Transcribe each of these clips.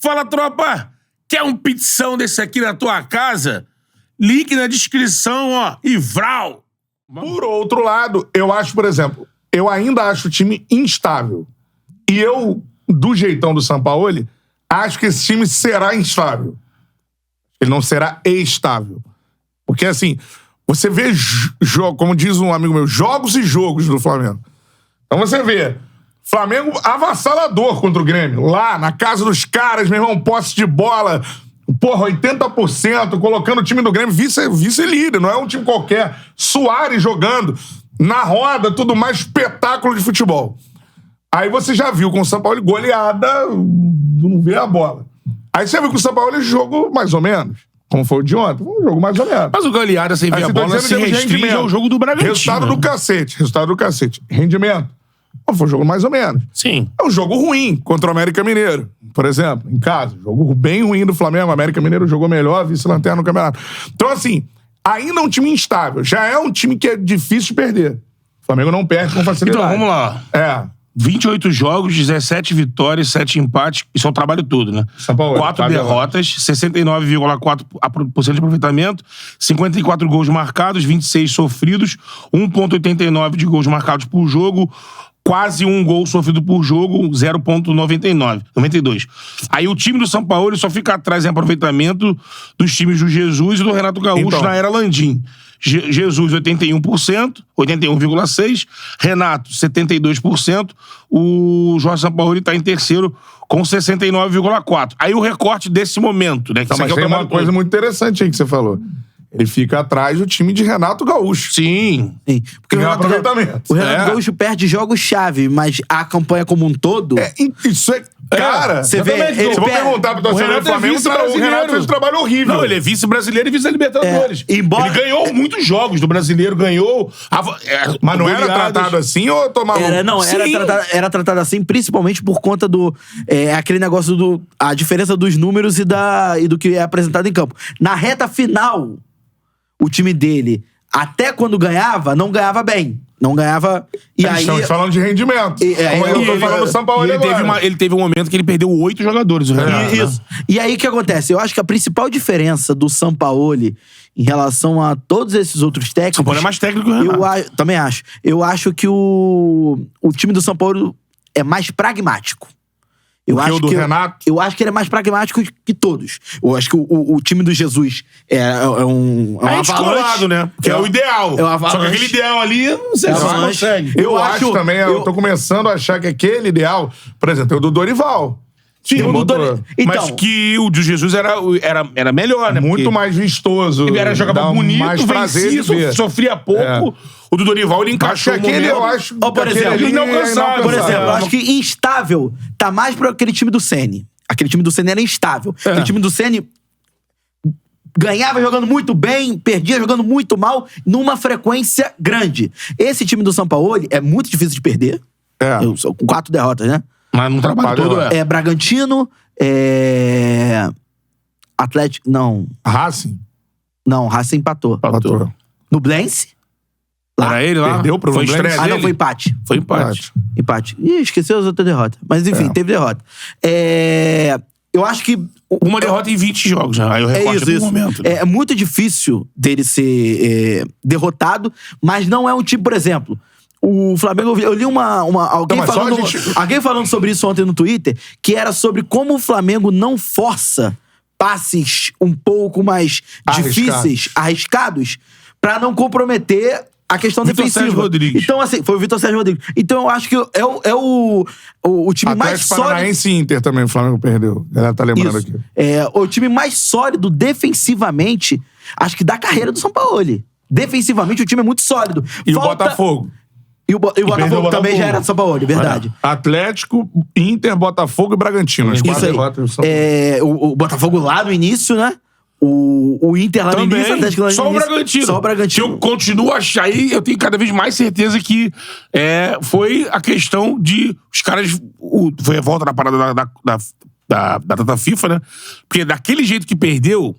Fala, tropa! Quer um pizzão desse aqui na tua casa? Link na descrição, ó. E vral! Por outro lado, eu acho, por exemplo, eu ainda acho o time instável. E eu, do jeitão do Sampaoli, acho que esse time será instável. Ele não será estável. Porque, assim, você vê, como diz um amigo meu, jogos e jogos do Flamengo. Então você vê Flamengo avassalador contra o Grêmio. Lá, na casa dos caras, meu irmão, posse de bola, porra, 80%, colocando o time do Grêmio vice-líder, não é um time qualquer. Soares jogando, na roda, tudo mais, espetáculo de futebol. Aí você já viu com o São Paulo goleada, não vê a bola. Aí você viu com o São Paulo jogo mais ou menos. Como foi o de ontem, foi um jogo mais ou menos. Mas o goleada sem ver a bola se restringe ao jogo do Bragantino. Resultado do cacete. Rendimento. Foi um jogo mais ou menos. Sim. É um jogo ruim contra o América Mineiro, por exemplo, em casa. Jogo bem ruim do Flamengo. O América Mineiro jogou melhor, vice-lanterna no campeonato. Então, assim, ainda é um time instável. Já é um time que é difícil de perder. O Flamengo não perde com facilidade. Então, vamos lá. 28 jogos, 17 vitórias, 7 empates. Isso é um trabalho todo, né? São Paulo, 4 derrotas, 69,4% de aproveitamento, 54 gols marcados, 26 sofridos, 1,89 de gols marcados por jogo, quase um gol sofrido por jogo, 0,92. Aí o time do São Paulo só fica atrás em aproveitamento dos times do Jesus e do Renato Gaúcho na era Landim. Jesus, 81%, 81,6%. Renato, 72%. O Jorge Sampaoli está em terceiro com 69,4%. Aí o recorte desse momento, né? Mas tem uma coisa muito interessante aí que você falou. Ele fica atrás do time de Renato Gaúcho. Sim. Porque o Renato Gaúcho perde jogos-chave, mas a campanha como um todo... Isso é... Cara, você vê... Se eu vou perguntar pro torcedor do Flamengo, o Renato fez um trabalho horrível. Não, ele é vice-brasileiro e vice-libertadores. Ele ganhou muitos jogos do brasileiro, ganhou... Mas não era tratado assim ou tomava... Era tratado assim, principalmente por conta do... aquele negócio do... A diferença dos números e do que é apresentado em campo. Na reta final, o time dele, até quando ganhava, não ganhava bem. Não ganhava... E aí, estamos falando de rendimento. Como eu tô falando do São Paulo agora. Ele teve um momento que ele perdeu 8 jogadores. O Renato, isso. E aí, o que acontece? Eu acho que a principal diferença do Sampaoli em relação a todos esses outros técnicos... São Paulo é mais técnico que o Renato. Também acho. Eu acho que o time do São Paulo é mais pragmático. Renato? Eu acho que ele é mais pragmático que todos. Eu acho que o time do Jesus é um descolado, né? Que é o ideal. Só que aquele ideal ali, não sei se você consegue. Eu acho também, eu tô começando a achar que aquele ideal, por exemplo, é o do Dorival. Sim, mas que o de Jesus era melhor, né? Muito mais vistoso. Ele jogava bonito, vencia, sofria pouco. O do Dorival, ele encaixou aquele, eu acho... Por exemplo, eu acho que instável tá mais pra aquele time do Ceni. Aquele time do Ceni era instável. Aquele time do Ceni ganhava jogando muito bem, perdia jogando muito mal, numa frequência grande. Esse time do Sampaoli é muito difícil de perder. Com 4 derrotas, né? Mas no trabalho todo Bragantino, Atlético... Não. Racing? Não, Racing empatou. Nublense? Era ele lá? Perdeu pro Foi estreia dele? Não, foi empate. Foi empate. Ih, esqueceu as outras derrotas. Mas enfim, teve derrota. Eu acho que... Uma derrota em 20 jogos, né? Aí o recorte é do momento. Né? É muito difícil dele ser derrotado, mas não é um time, por exemplo... O Flamengo, eu li alguém falando sobre isso ontem no Twitter, que era sobre como o Flamengo não força passes um pouco mais difíceis, arriscados, pra não comprometer a questão defensiva. Então, assim, foi o Vitor Sérgio Rodrigues. Então, eu acho que é o time mais sólido... Paranaense e Inter também, o Flamengo perdeu. Ela tá lembrando aqui. O time mais sólido defensivamente, acho que da carreira do São Paulo. Defensivamente, o time é muito sólido. E o Botafogo? E o Botafogo também já era do São Paulo, verdade. Atlético, Inter, Botafogo e Bragantino. As 4 derrotas. O Botafogo lá no início, né? O Inter lá também, no início, Atlético lá no início. Só o Bragantino. Eu continuo a achar aí, eu tenho cada vez mais certeza que foi a questão de os caras... Foi a volta da parada da data FIFA, né? Porque daquele jeito que perdeu,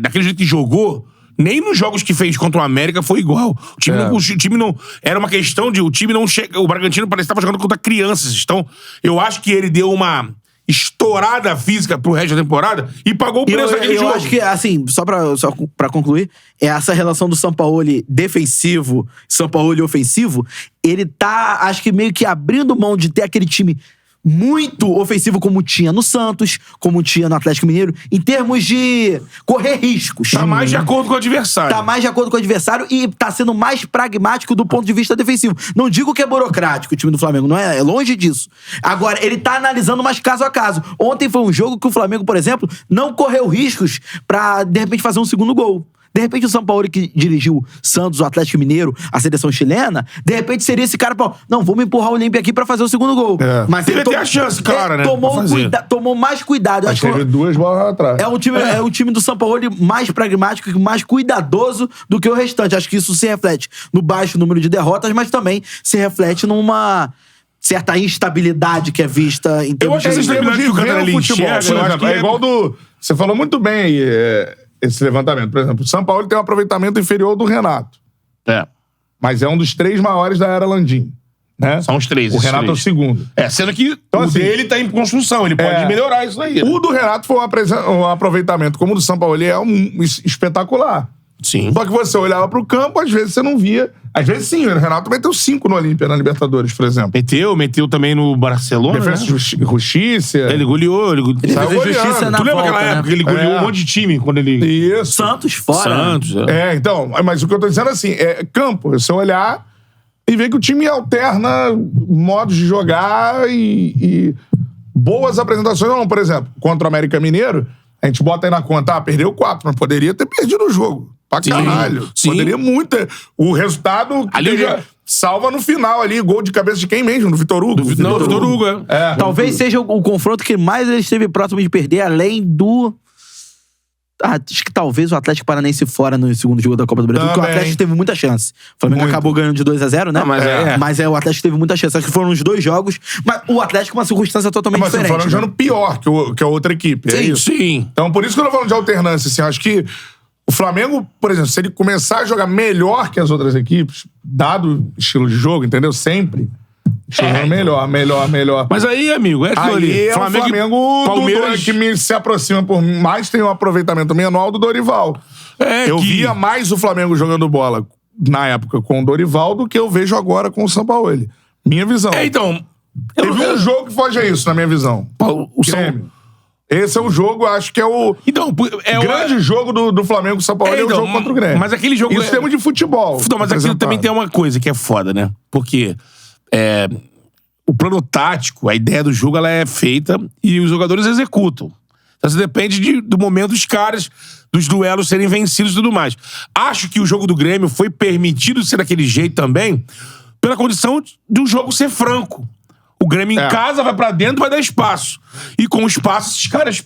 daquele jeito que jogou... Nem nos jogos que fez contra o América foi igual. O time não... Era uma questão de... O time não chega... O Bragantino parece que estava jogando contra crianças. Então, eu acho que ele deu uma estourada física pro resto da temporada e pagou o preço daquele jogo. Eu acho que, assim, só pra concluir, essa relação do Sampaoli defensivo, Sampaoli ofensivo, ele tá, acho que meio que abrindo mão de ter aquele time muito ofensivo como tinha no Santos, como tinha no Atlético Mineiro, em termos de correr riscos. Tá mais de acordo com o adversário. Tá mais de acordo com o adversário e tá sendo mais pragmático do ponto de vista defensivo. Não digo que é burocrático o time do Flamengo, não é longe disso. Agora, ele tá analisando mais caso a caso. Ontem foi um jogo que o Flamengo, por exemplo, não correu riscos pra, de repente, fazer um segundo gol. De repente, o Sampaoli que dirigiu Santos, o Atlético Mineiro, a seleção chilena, de repente seria esse cara, pô, não, vamos empurrar o Olímpia aqui pra fazer o segundo gol. Mas ele tem a chance, cara, né? Tomou mais cuidado. Mas teve 2 bolas atrás. É um time do Sampaoli mais pragmático e mais cuidadoso do que o restante. Acho que isso se reflete no baixo número de derrotas, mas também se reflete numa certa instabilidade que é vista em termos de... Eu acho que essa instabilidade que o Cantarelli enxerga... É igual do... Você falou muito bem aí, esse levantamento. Por exemplo, o São Paulo tem um aproveitamento inferior ao do Renato. Mas é um dos 3 maiores da era Landim. Né? São os 3. O Renato é o segundo. Sendo que então, o dele tá em construção. Ele pode melhorar isso aí. O do Renato foi um aproveitamento, como o do São Paulo, ele é espetacular. Sim. Só que você olhava pro campo, às vezes você não via. Às vezes sim, o Renato meteu 5 no Olímpia, na Libertadores, por exemplo. Meteu também no Barcelona. Defesa e Justiça. Ele goleou. Ele fez justiça na Tu lembra volta, aquela época que ele goleou um monte de time quando ele... Isso. Santos fora. Santos. Então, mas o que eu tô dizendo assim, é campo, você olhar e ver que o time alterna modos de jogar e boas apresentações. Não, por exemplo, contra o América Mineiro, a gente bota aí na conta, perdeu 4, mas poderia ter perdido o jogo. Pra caralho. Sim. Poderia muito. O resultado ali salva no final ali. Gol de cabeça de quem mesmo? Do Vitor Hugo? Do Vitor Hugo, Talvez seja o confronto que mais ele esteve próximo de perder, além do... acho que talvez o Atlético Paranaense fora no segundo jogo da Copa do Brasil, porque o Atlético teve muita chance. O Flamengo acabou ganhando de 2-0, né? Não, mas o Atlético teve muita chance. Acho que foram os 2 jogos, mas o Atlético uma circunstância totalmente diferente. Mas o Flamengo jogando pior que a outra equipe. Sim. Então, por isso que eu tô falando de alternância. Assim, acho que o Flamengo, por exemplo, se ele começar a jogar melhor que as outras equipes, dado o estilo de jogo, entendeu? Sempre. Jogando melhor. Mas aí, amigo, é aquilo ali. É Flamengo Palmeiras que se aproxima por mais, tem um aproveitamento menor do Dorival. Eu via mais o Flamengo jogando bola na época com o Dorival do que eu vejo agora com o Sampaoli. Minha visão. Então... Teve um jogo que foge a isso, na minha visão. O Grêmio. Esse é o jogo, acho que é o grande jogo do Flamengo com o São Paulo, é o jogo contra o Grêmio. Mas aquele jogo... Isso temos de futebol. Não, mas aquilo também tem uma coisa que é foda, né? Porque o plano tático, a ideia do jogo, ela é feita e os jogadores executam. Então você depende do momento dos caras, dos duelos serem vencidos e tudo mais. Acho que o jogo do Grêmio foi permitido ser daquele jeito também pela condição do jogo ser franco. O Grêmio em casa vai pra dentro, vai dar espaço. E com o espaço, esses caras,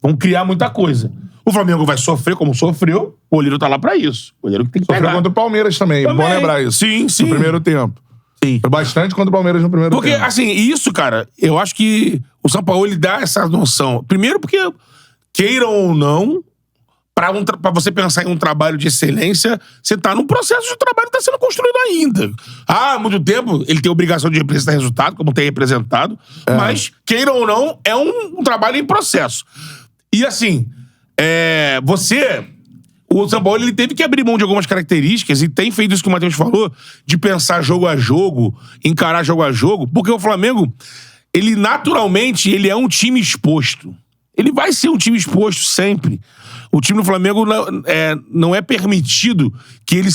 vão criar muita coisa. O Flamengo vai sofrer como sofreu, o goleiro tá lá pra isso. O goleiro que tem que pegar. Sofreu contra o Palmeiras também, bom lembrar isso. Sim. No primeiro tempo. Sim. Foi bastante contra o Palmeiras no primeiro tempo. Porque, assim, isso, cara, eu acho que o Sampaoli dá essa noção. Primeiro porque, queiram ou não, pra você pensar em um trabalho de excelência, você tá num processo de trabalho que tá sendo construído ainda. Há muito tempo, ele tem a obrigação de representar resultado, como tem representado, mas, queiram ou não, é um trabalho em processo. E, assim, o Sampaoli, ele teve que abrir mão de algumas características e tem feito isso que o Matheus falou, de pensar jogo a jogo, encarar jogo a jogo, porque o Flamengo, ele naturalmente, ele é um time exposto. Ele vai ser um time exposto sempre. O time do Flamengo não é permitido que ele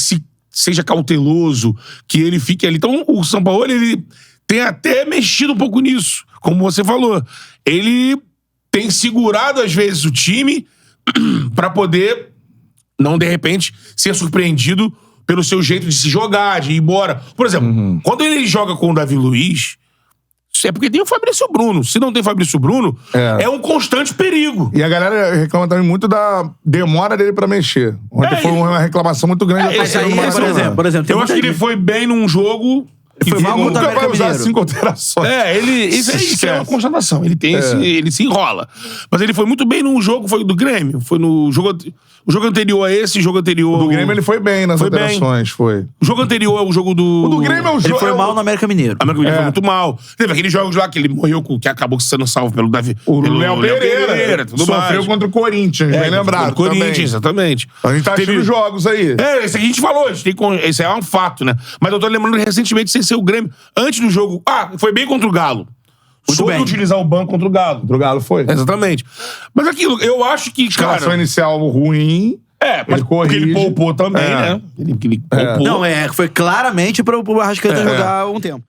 seja cauteloso, que ele fique ali. Então, o Sampaoli, ele tem até mexido um pouco nisso. Como você falou. Ele tem segurado, às vezes, o time pra poder, não, de repente, ser surpreendido pelo seu jeito de se jogar, de ir embora. Por exemplo, quando ele joga com o Davi Luiz... é porque tem o Fabrício Bruno. Se não tem o Fabrício Bruno, é um constante perigo. E a galera reclama também muito da demora dele pra mexer. Ontem foi uma reclamação muito grande. Por exemplo, eu acho que ele foi bem num jogo, Ele foi mal Ele contra o nunca vai América usar Mineiro. 5 alterações. Isso é uma constatação. Ele se enrola. Mas ele foi muito bem num jogo, foi do Grêmio. Foi no jogo anterior a esse, jogo anterior... Do Grêmio ele foi bem nas Foi bem. alterações, foi. O jogo anterior é o jogo do... O do Grêmio é o Ele jogo... foi mal no América Mineiro. A América Mineiro foi muito mal. Teve aqueles jogos lá que ele morreu, que acabou sendo salvo pelo Davi. O pelo Léo Pereira tudo sofreu mais. contra o Corinthians, bem lembrado. Contra o Corinthians, também. exatamente. A gente tá achando jogos aí. Esse aqui a gente falou, esse é um fato, né? Mas eu tô lembrando recentemente sem ser o Grêmio. Antes do jogo, foi bem contra o Galo. Soube bem. utilizar o banco contra o Galo. Contra o Galo foi. Exatamente. Mas aquilo, eu acho que, Escalação cara... inicial ruim. Mas porque ele poupou também, né? Ele poupou. Não, foi claramente para o Arrascaeta jogar um tempo.